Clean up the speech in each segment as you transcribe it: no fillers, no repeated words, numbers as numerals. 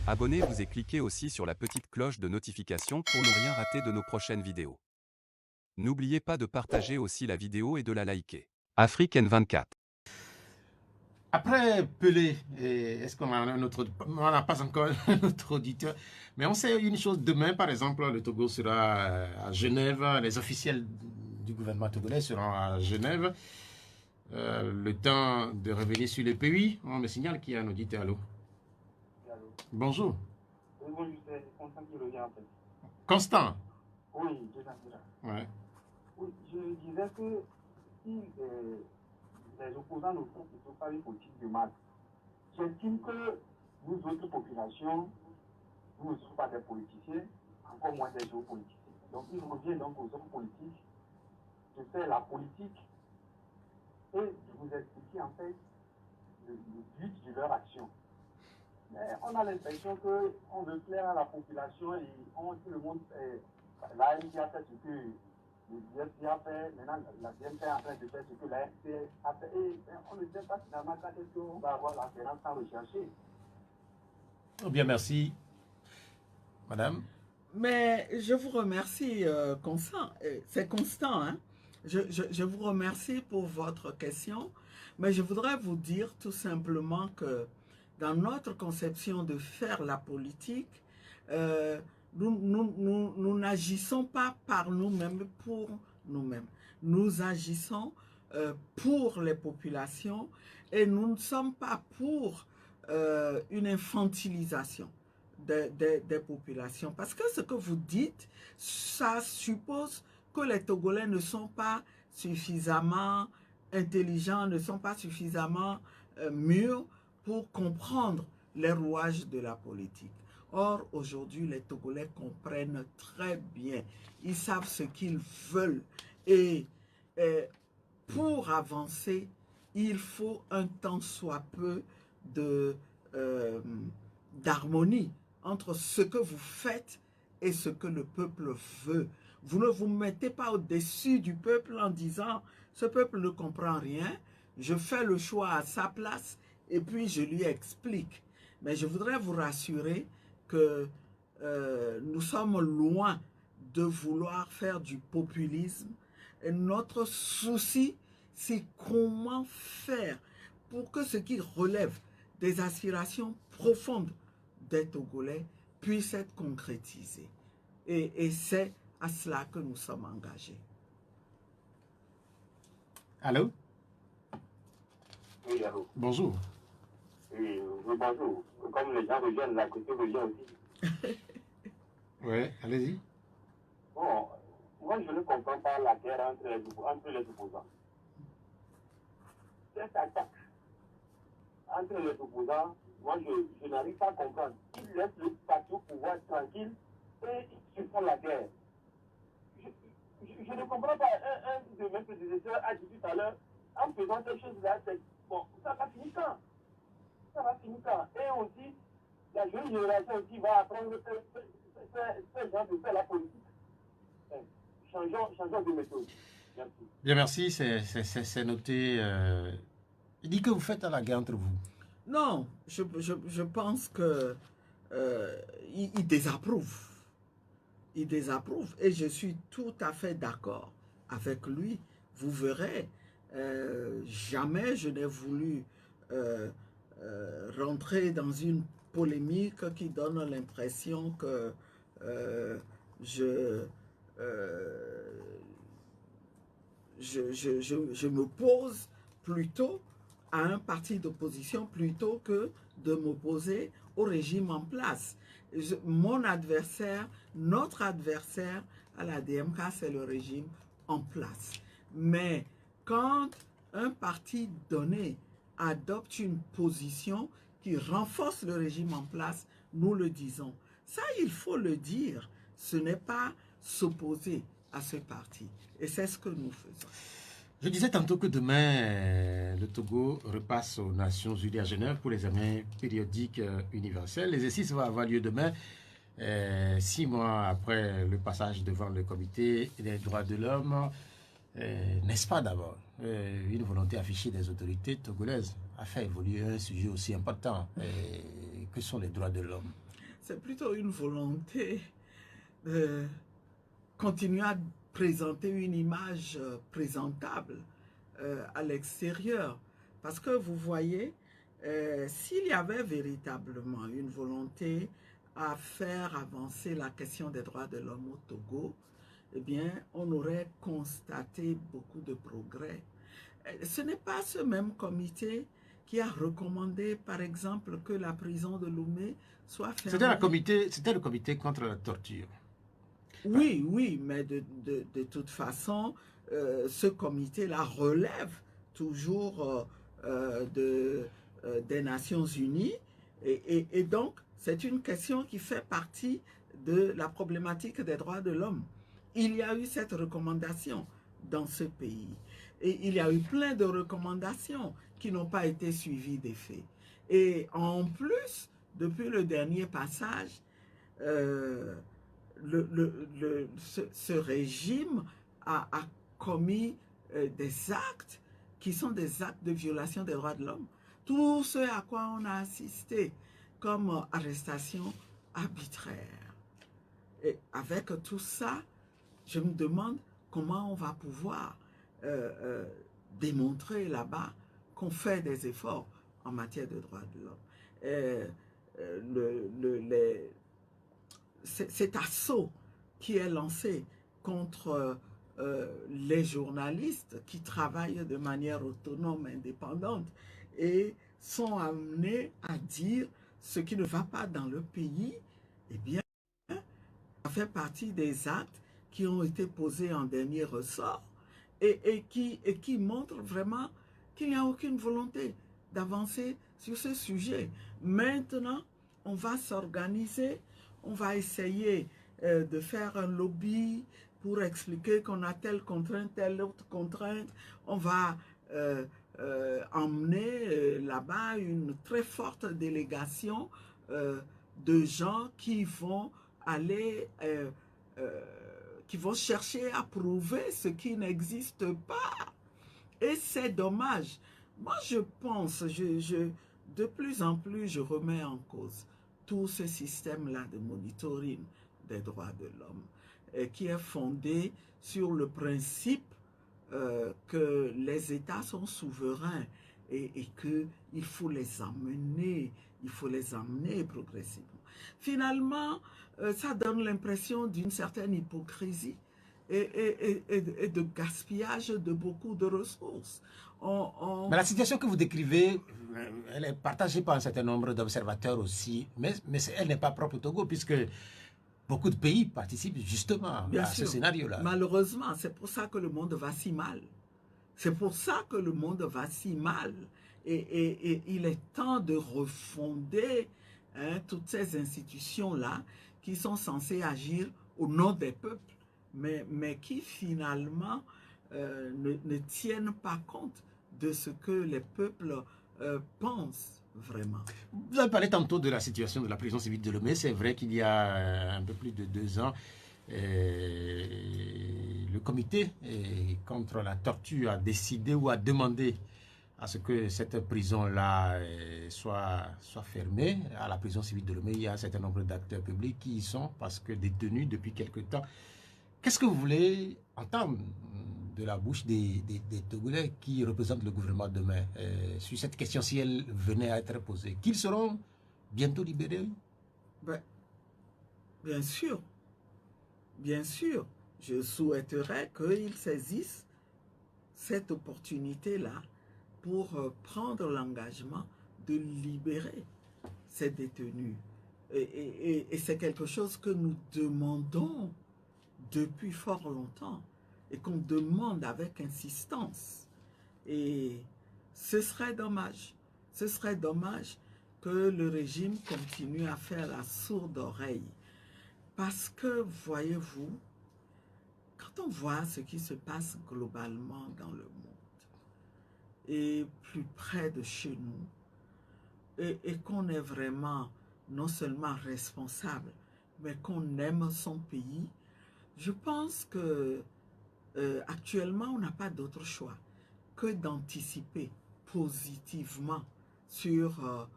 Abonnez-vous et cliquez aussi sur la petite cloche de notification pour ne rien rater de nos prochaines vidéos. N'oubliez pas de partager aussi la vidéo et de la liker. Afrique N24. Après Pelé, est-ce qu'on a un autre... On n'a pas encore un autre auditeur. Mais on sait une chose, demain par exemple, le Togo sera à Genève, les officiels du gouvernement togolais seront à Genève. Le temps de revenir sur le pays, on me signale qu'il y a un auditeur. Allô? Allô. Bonjour. Oui, bonjour, c'est Constant qui revient en fait. Constant. Oui, je t'entends. Ouais. Oui, je disais que si les opposants ne font plutôt pas une politique de masse, j'estime que nous autres populations, nous ne sommes pas des politiciens, encore moins des géopoliticiens. Donc il revient donc aux hommes politiques de faire la politique et de vous expliquer en fait le but de leur action. Mais on a l'impression qu'on veut plaire à la population et tout le monde, la MD a fait ce que le DFC a fait, maintenant la DMP est en train de faire ce que la FC a fait, et on ne sait pas finalement quand est-ce qu'on va avoir l'assurance sans rechercher. Oh bien, merci. Madame. Mais je vous remercie, Constant. C'est Constant, hein? Je vous remercie pour votre question, mais je voudrais vous dire tout simplement que dans notre conception de faire la politique, nous n'agissons pas par nous-mêmes, pour nous-mêmes. Nous agissons pour les populations et nous ne sommes pas pour une infantilisation des populations. Parce que ce que vous dites, ça suppose que les Togolais ne sont pas suffisamment intelligents, ne sont pas suffisamment mûrs pour comprendre les rouages de la politique. Or, aujourd'hui, les Togolais comprennent très bien. Ils savent ce qu'ils veulent. Et pour avancer, il faut un tant soit peu d'harmonie entre ce que vous faites et ce que le peuple veut. Vous ne vous mettez pas au-dessus du peuple en disant « ce peuple ne comprend rien, je fais le choix à sa place et puis je lui explique ». Mais je voudrais vous rassurer que nous sommes loin de vouloir faire du populisme. Et notre souci, c'est comment faire pour que ce qui relève des aspirations profondes des Togolais puisse être concrétisé. Et c'est à cela que nous sommes engagés. Allô? Oui, allô. Bonjour. Oui, bonjour. Comme les gens reviennent, la côté revient aussi. Ouais, allez-y. Bon, moi je ne comprends pas la guerre entre les opposants. Cette attaque entre les opposants, moi je n'arrive pas à comprendre. Ils laissent le parti au pouvoir tranquille et ils se font la guerre. Je ne comprends pas. Un de mes prédécesseurs a dit tout à l'heure, en faisant ces choses-là, bon, ça va finir quand? Ça va finir quand? Et aussi, la jeune génération aussi va apprendre ces gens de faire la politique. Changeons de méthode. Merci. Bien, merci, c'est noté. Il dit que vous faites à la guerre entre vous. Non, je pense que il désapprouve. Il désapprouve et je suis tout à fait d'accord avec lui. Vous verrez, jamais je n'ai voulu rentrer dans une polémique qui donne l'impression que je m'oppose plutôt à un parti d'opposition plutôt que de m'opposer au régime en place. Mon adversaire, notre adversaire à la DMK, c'est le régime en place. Mais quand un parti donné adopte une position qui renforce le régime en place, nous le disons. Ça, il faut le dire. Ce n'est pas s'opposer à ce parti. Et c'est ce que nous faisons. Je disais tantôt que demain, le Togo repasse aux Nations Unies à Genève pour l'examen périodique universel. L'exercice va avoir lieu demain, 6 mois après le passage devant le comité des droits de l'homme. N'est-ce pas d'abord une volonté affichée des autorités togolaises à faire évoluer un sujet aussi important que sont les droits de l'homme? c'est plutôt une volonté de continuer à présenter une image présentable à l'extérieur. Parce que vous voyez, s'il y avait véritablement une volonté à faire avancer la question des droits de l'homme au Togo, eh bien, on aurait constaté beaucoup de progrès. Ce n'est pas ce même comité qui a recommandé, par exemple, que la prison de Lomé soit fermée. C'était le comité contre la torture. Oui, oui, mais de toute façon, ce comité-là relève toujours des Nations Unies et donc c'est une question qui fait partie de la problématique des droits de l'homme. Il y a eu cette recommandation dans ce pays et il y a eu plein de recommandations qui n'ont pas été suivies des faits. Et en plus, depuis le dernier passage, euh, ce régime a commis des actes qui sont des actes de violation des droits de l'homme. Tout ce à quoi on a assisté comme arrestation arbitraire. Et avec tout ça, je me demande comment on va pouvoir démontrer là-bas qu'on fait des efforts en matière de droits de l'homme. Cet assaut qui est lancé contre les journalistes qui travaillent de manière autonome, indépendante et sont amenés à dire ce qui ne va pas dans le pays, eh bien, ça fait partie des actes qui ont été posés en dernier ressort et qui montrent vraiment qu'il n'y a aucune volonté d'avancer sur ce sujet. Maintenant, on va s'organiser, on va essayer de faire un lobby pour expliquer qu'on a telle contrainte, telle autre contrainte. On va emmener là-bas une très forte délégation de gens qui vont aller, qui vont chercher à prouver ce qui n'existe pas. Et c'est dommage. Moi, je pense, de plus en plus, je remets en cause tout ce système-là de monitoring des droits de l'homme, qui est fondé sur le principe que les États sont souverains et qu'il faut les amener, progressivement. Finalement, ça donne l'impression d'une certaine hypocrisie et de gaspillage de beaucoup de ressources. Mais la situation que vous décrivez, elle est partagée par un certain nombre d'observateurs aussi, mais elle n'est pas propre au Togo, puisque beaucoup de pays participent justement Bien à sûr, ce scénario-là. malheureusement, c'est pour ça que le monde va si mal. C'est pour ça que le monde va si mal. Et il est temps de refonder toutes ces institutions-là qui sont censées agir au nom des peuples, mais qui finalement ne tiennent pas compte de ce que les peuples pensent vraiment. Vous avez parlé tantôt de la situation de la prison civile de Lomé. C'est vrai qu'il y a un peu plus de 2 ans, le comité contre la torture a décidé ou a demandé à ce que cette prison-là soit fermée. À la prison civile de Lomé, il y a un certain nombre d'acteurs publics qui y sont parce que détenus depuis quelque temps. Qu'est-ce que vous voulez entendre de la bouche des Togolais qui représentent le gouvernement demain sur cette question si elle venait à être posée? Qu'ils seront bientôt libérés? Ben, bien sûr, je souhaiterais qu'ils saisissent cette opportunité-là pour prendre l'engagement de libérer ces détenus. Et c'est quelque chose que nous demandons depuis fort longtemps et qu'on demande avec insistance. Et ce serait dommage que le régime continue à faire la sourde oreille. Parce que, voyez-vous, quand on voit ce qui se passe globalement dans le monde, et plus près de chez nous, et qu'on est vraiment non seulement responsable, mais qu'on aime son pays, je pense que actuellement, on n'a pas d'autre choix que d'anticiper positivement sur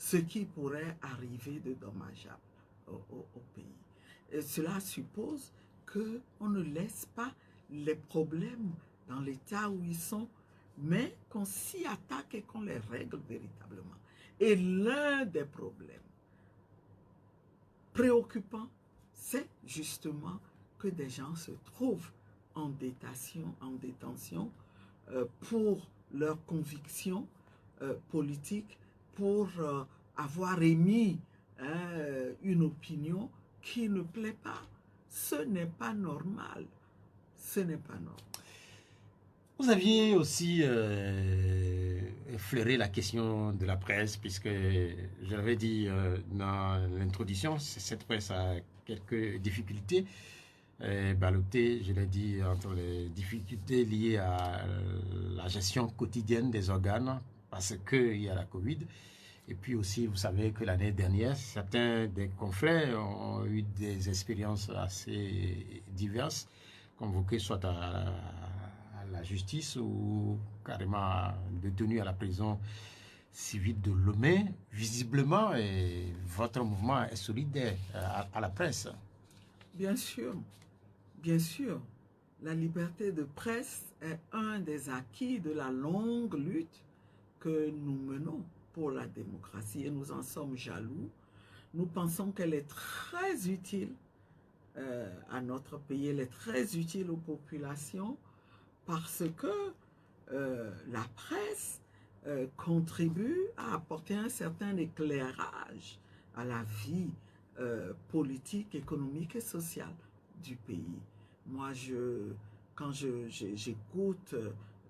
ce qui pourrait arriver de dommageable au pays. Et cela suppose qu'on ne laisse pas les problèmes dans l'état où ils sont, mais qu'on s'y attaque et qu'on les règle véritablement. Et l'un des problèmes préoccupants, c'est justement que des gens se trouvent en détention pour leurs convictions politiques, pour avoir émis une opinion qui ne plaît pas. Ce n'est pas normal. Ce n'est pas normal. Vous aviez aussi effleuré la question de la presse, puisque je l'avais dit dans l'introduction, cette presse a quelques difficultés. Ballottées, je l'ai dit, entre les difficultés liées à la gestion quotidienne des organes, parce qu'il y a la Covid. Et puis aussi, vous savez que l'année dernière, certains des confrères ont eu des expériences assez diverses, convoqués soit à la justice ou carrément détenus à la prison civile de Lomé. Visiblement, et votre mouvement est solidaire à la presse. Bien sûr, bien sûr. La liberté de presse est un des acquis de la longue lutte que nous menons pour la démocratie et nous en sommes jaloux. Nous pensons qu'elle est très utile à notre pays, elle est très utile aux populations parce que la presse contribue à apporter un certain éclairage à la vie politique, économique et sociale du pays. Moi, quand j'écoute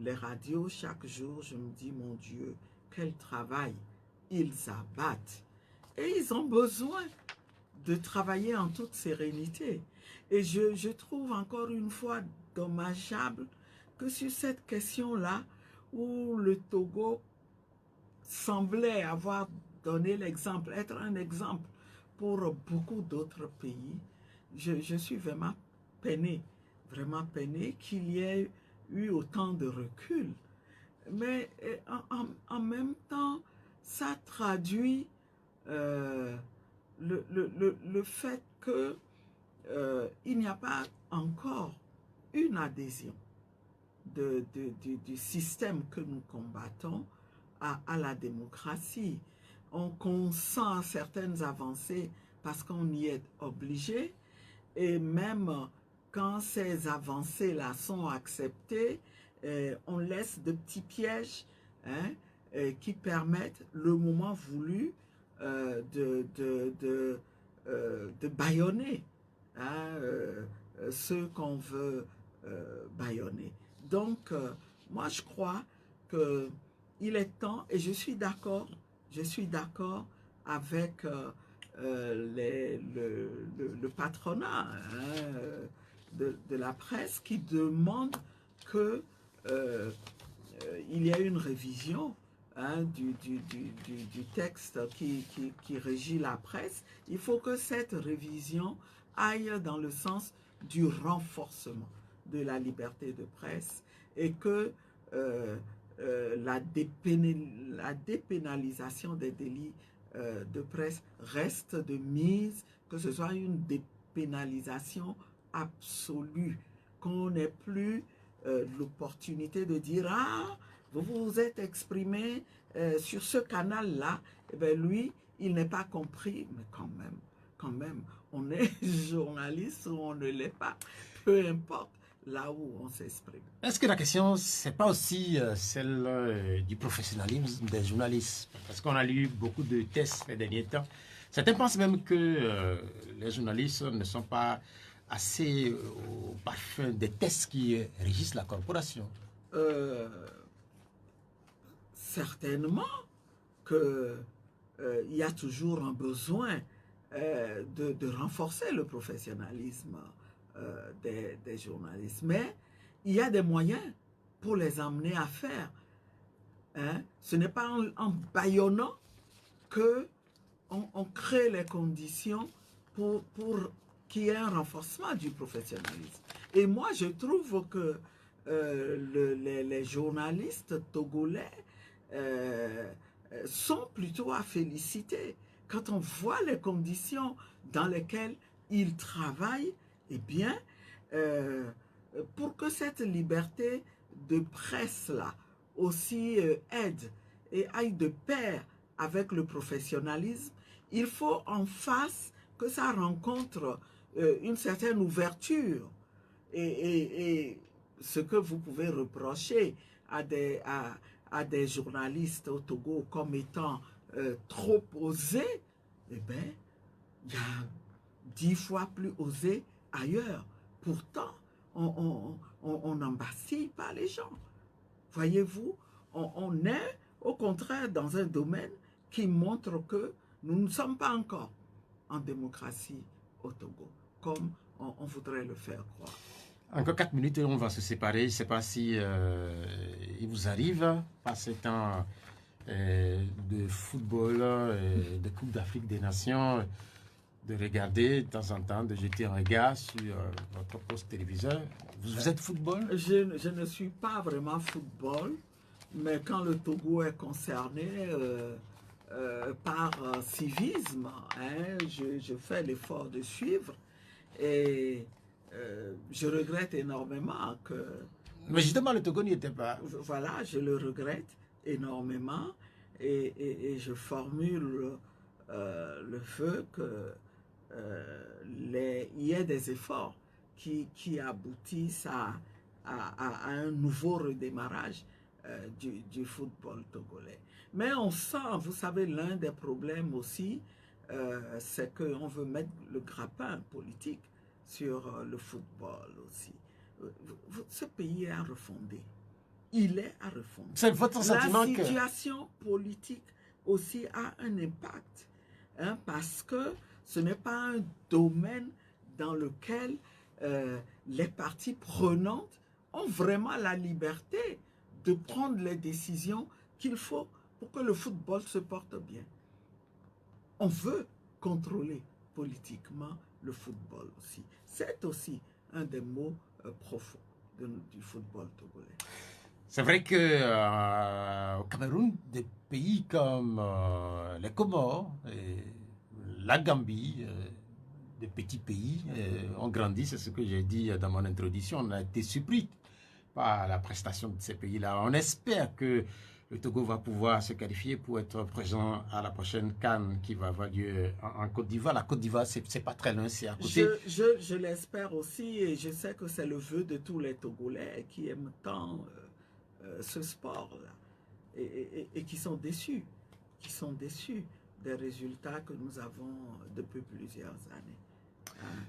les radios chaque jour, je me dis, mon Dieu, quel travail ils abattent. Et ils ont besoin de travailler en toute sérénité. Et je trouve encore une fois dommageable que sur cette question-là, où le Togo semblait avoir donné l'exemple, être un exemple pour beaucoup d'autres pays, je suis vraiment peiné qu'il y ait eu autant de recul. Mais en même temps, ça traduit le fait que il n'y a pas encore une adhésion du système que nous combattons à la démocratie. On consent certaines avancées parce qu'on y est obligé, et même quand ces avancées-là sont acceptées, on laisse de petits pièges qui permettent, le moment voulu, de bâillonner ceux qu'on veut bâillonner. Donc, moi, je crois qu'il est temps, et je suis d'accord avec le patronat de la presse qui demande que il y ait une révision du texte qui régit la presse. Il faut que cette révision aille dans le sens du renforcement de la liberté de presse et que la dépénalisation des délits de presse reste de mise, que ce soit une dépénalisation absolue, qu'on n'ait plus l'opportunité de dire « Ah, vous vous êtes exprimé sur ce canal-là, eh bien lui, il n'est pas compris. » Mais quand même, on est journaliste ou on ne l'est pas, peu importe là où on s'exprime. Est-ce que la question, c'est pas aussi celle du professionnalisme des journalistes? Parce qu'on a lu beaucoup de tests ces derniers temps. Certains pensent même que les journalistes ne sont pas assez au parfum des tests qui régissent la corporation. Certainement qu'il y a toujours un besoin de renforcer le professionnalisme des journalistes. Mais il y a des moyens pour les amener à faire. Ce n'est pas en bâillonnant qu'on crée les conditions pour qu'il y ait un renforcement du professionnalisme. Et moi, je trouve que les journalistes togolais sont plutôt à féliciter. Quand on voit les conditions dans lesquelles ils travaillent, eh bien, pour que cette liberté de presse-là aussi aide et aille de pair avec le professionnalisme, il faut en face que ça rencontre une certaine ouverture. Et ce que vous pouvez reprocher à des journalistes au Togo comme étant trop osés, eh bien, il y a 10 fois plus osé ailleurs. Pourtant, on n'embastille pas les gens. Voyez-vous, on est au contraire dans un domaine qui montre que nous ne sommes pas encore en démocratie au Togo, comme on voudrait le faire croire. Encore 4 minutes et on va se séparer. Je ne sais pas si il vous arrive, par ces temps de football, de Coupe d'Afrique des Nations, de regarder de temps en temps, de jeter un regard sur votre poste téléviseur. Vous êtes football? Je ne suis pas vraiment football, mais quand le Togo est concerné par civisme, hein, je fais l'effort de suivre et je regrette énormément que... Mais justement, le Togo n'y était pas. Voilà, je le regrette énormément et je formule le vœu que il y ait des efforts qui aboutissent à un nouveau redémarrage du football togolais. Mais on sent, vous savez, l'un des problèmes aussi, c'est qu'on veut mettre le grappin politique sur le football aussi. Ce pays est à refonder. Il est à refonder. C'est votre sentiment que... La situation politique aussi a un impact, hein, parce que ce n'est pas un domaine dans lequel les parties prenantes ont vraiment la liberté de prendre les décisions qu'il faut pour que le football se porte bien. On veut contrôler politiquement le football aussi. C'est aussi un des mots profonds du football togolais. C'est vrai que au Cameroun, des pays comme les Comores, la Gambie, des petits pays ont grandi, c'est ce que j'ai dit dans mon introduction. On a été surpris par la prestation de ces pays-là. On espère que le Togo va pouvoir se qualifier pour être présent à la prochaine CAN qui va avoir lieu en Côte d'Ivoire. La Côte d'Ivoire, c'est pas très loin, c'est à côté. Je l'espère aussi et je sais que c'est le vœu de tous les Togolais qui aiment tant ce sport-là et qui sont déçus des résultats que nous avons depuis plusieurs années. Hein?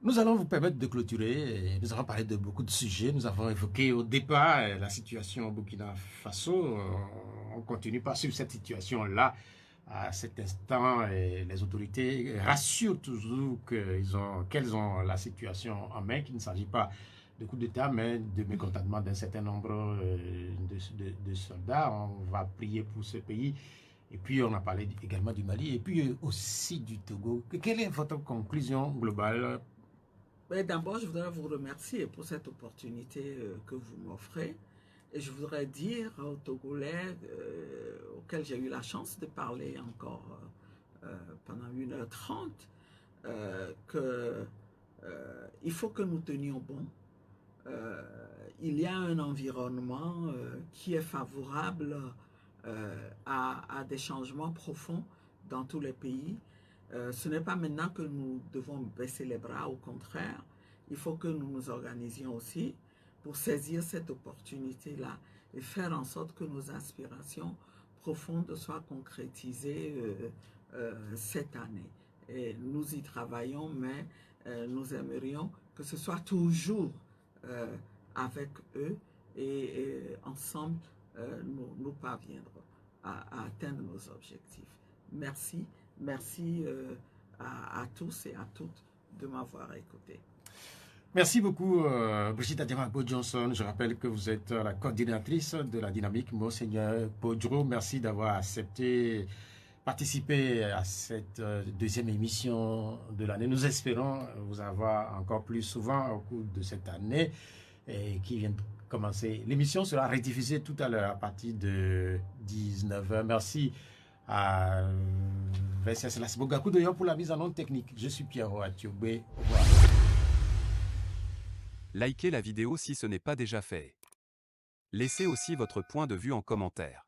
Nous allons vous permettre de clôturer. Nous avons parlé de beaucoup de sujets. Nous avons évoqué au départ la situation au Burkina Faso. On continue pas sur cette situation-là. À cet instant, les autorités rassurent toujours qu'elles ont la situation en main, qu'il ne s'agit pas de coup d'État, mais de mécontentement d'un certain nombre de soldats. On va prier pour ce pays. Et puis, on a parlé également du Mali et puis aussi du Togo. Quelle est votre conclusion globale? D'abord, je voudrais vous remercier pour cette opportunité que vous m'offrez. Et je voudrais dire aux Togolais auxquels j'ai eu la chance de parler encore pendant 1h30 qu'il faut que nous tenions bon. Il y a un environnement qui est favorable à des changements profonds dans tous les pays. Ce n'est pas maintenant que nous devons baisser les bras, au contraire, il faut que nous nous organisions aussi pour saisir cette opportunité-là et faire en sorte que nos aspirations profondes soient concrétisées cette année. Et nous y travaillons, mais nous aimerions que ce soit toujours avec eux et ensemble nous parviendrons à atteindre nos objectifs. Merci. Merci à tous et à toutes de m'avoir écouté. Merci beaucoup, Brigitte Adiamagbo-Johnson. Je rappelle que vous êtes la coordinatrice de la dynamique Monseigneur Podro. Merci d'avoir accepté participer à cette deuxième émission de l'année. Nous espérons vous avoir encore plus souvent au cours de cette année et qui commencer. L'émission sera rediffusée tout à l'heure à partir de 19h. Merci à Vincent Selassie Bogakou Doyon pour la mise en onde technique. Je suis Pierre Atiobé. Au revoir. Likez la vidéo si ce n'est pas déjà fait. Laissez aussi votre point de vue en commentaire.